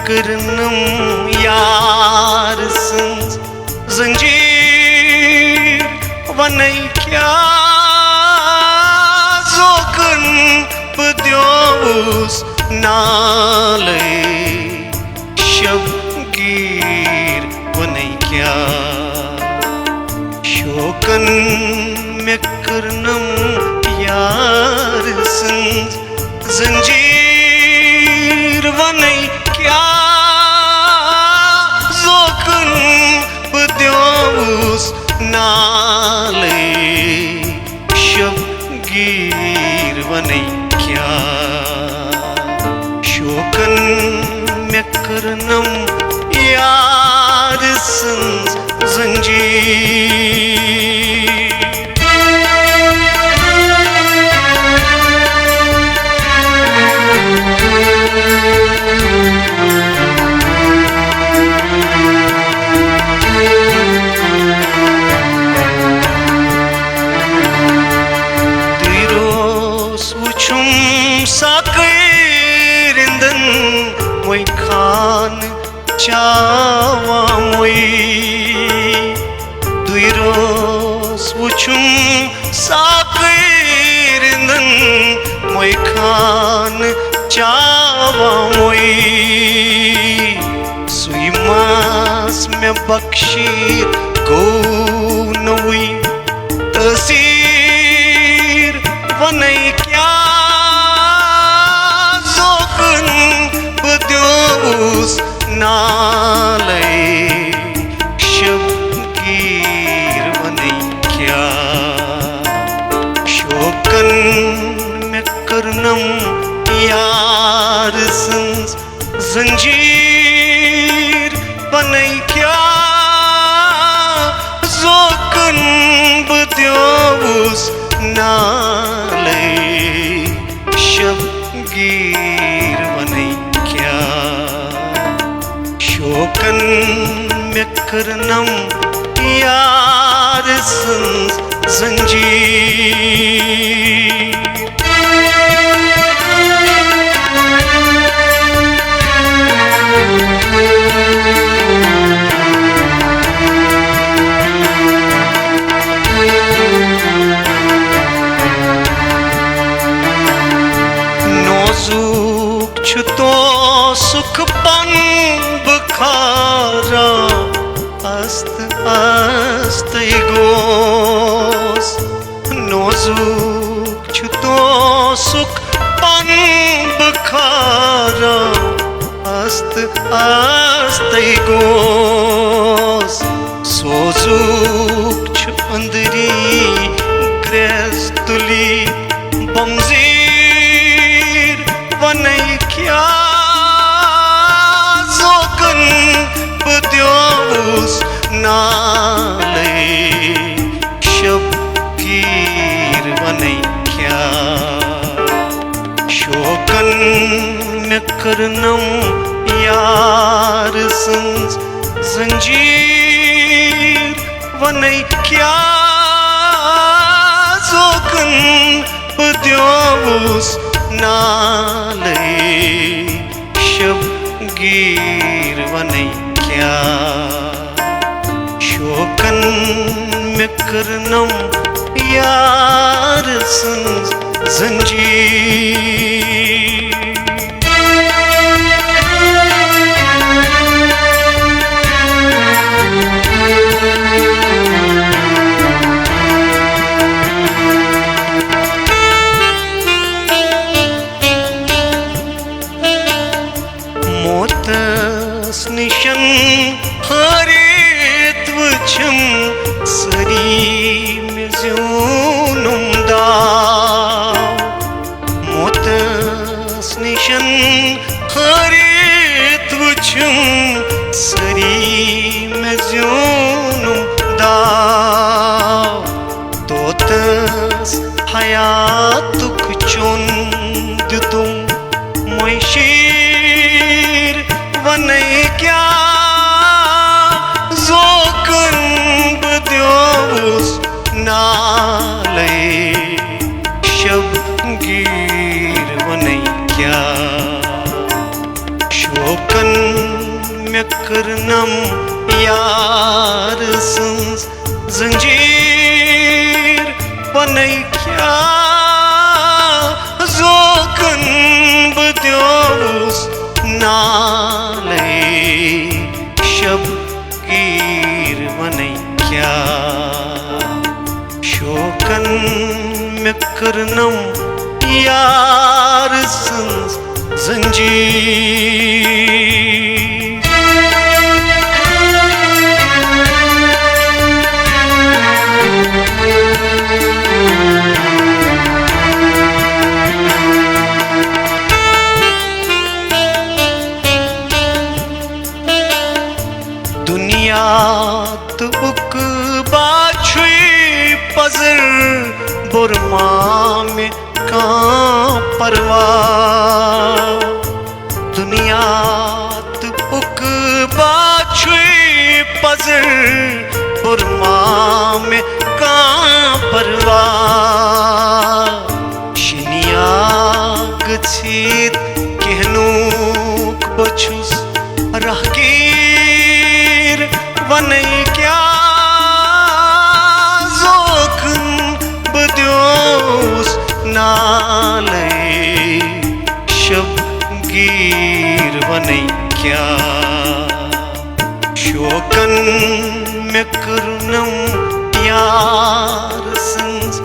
kırnım yarsın zincir vanay kya zokun bdios nale şabgir vanay kya şokan me kırnım yarsın zincir vanay kya zokun bdios nale şabgir vanay kya şokan me kırnım yarsın zincir sakırındın moy khan çava moy duyros uçum sakırındın moy khan çava moy suimas me bakşir ko noy tasir vanay kya nale şabgir vanay kya şokan me karnam yarsın zincir vanay kya zokan bdios nale şabgir vanay kya şokan me kırnam yarsın zincir nozuk çuto sukpan bkhara ast ast gos nozuk çuto sukpan bkhara ast ast gos sozuk çandri krestuli bamzir vanay kya nale şabgir vanay kya şokan me kırnam yarsın zincir vanay kya zokan bdios nale şabgir vanay kya şokan me kırnam yarsın zincir motas nişan haret vıçım sarim zunum da motas nişan haret vıçım sarim zunum da totas hayatuk chundum moişir vanay kya zokan bdios nale şabgir vanay kya शोकन में करनम यार sons जंजीर बनई क्या जोकन बद्योस नाले शब गिर बनई क्या शोकन में करनम यार संस जंजीर। दुनिया तो उक बाछुई पजर बुरमा में कां परवाह दुनिया तो उक बाछुई पजर बुरमा में कां परवाह शिनिया गछित कहनूक बछुस रहकीर बनई क्या जोखन बद्योस नाले शब गिर बनई क्या शोकन में करनम यार संस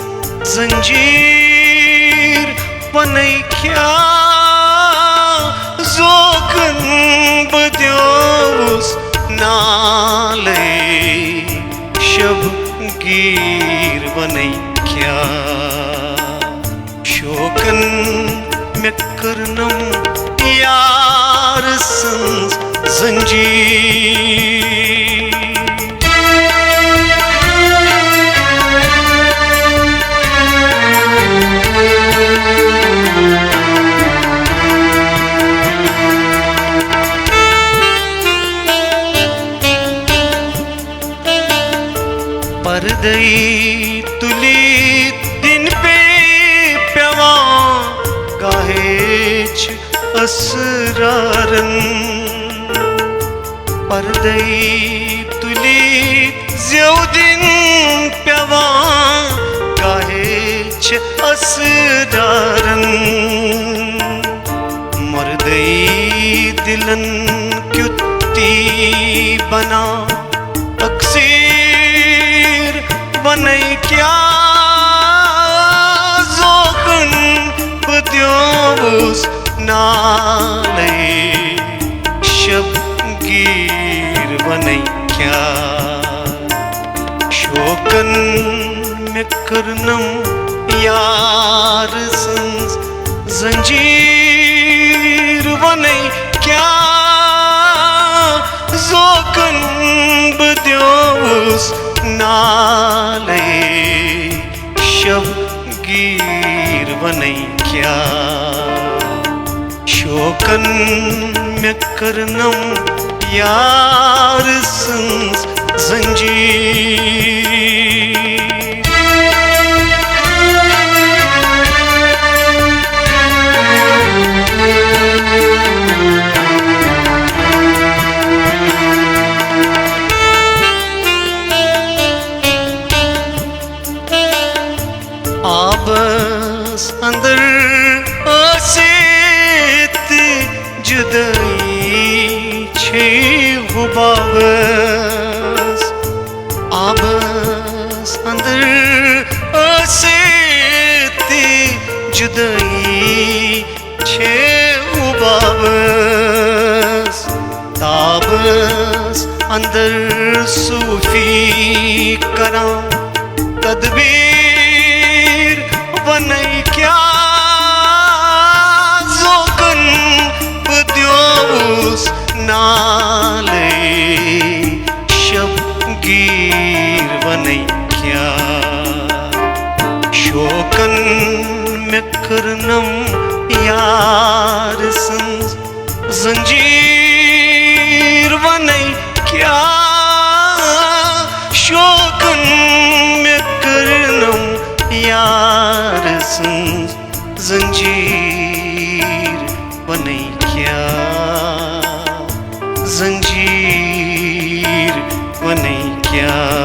जंजीर बनई क्या जोखन बद्योस नाले शब गिर बनई क्या शोकन में करनम यार संस जंजीर। परदई तुली दिन पे प्यवा गाहेच असरारन परदई तुली ज्यो दिन प्यवा गाहेच असरारन मरदई दिलन क्युत्ती बना अक्सीर बनई क्या जोखन बद्योस नाले शब गिर बनई क्या शोकन में करनम यार संस जंजीर बनई क्या जोखन बद्योस नाले शब गिर बनई क्या शोकन में करनम यार संस जंजीर। आबस अंदर असेत जुदाई छे हुबावस आबस अंदर असेत जुदाई छे हुबावस ताबस अंदर सूफी करा तदबीर बनई क्या जोखन बद्योस नाले शब गिर बनई क्या शोकन में करनम यार संस जंजीर बनई क्या शोकन में करनम यार संस जंजीर बनई क्या। क्या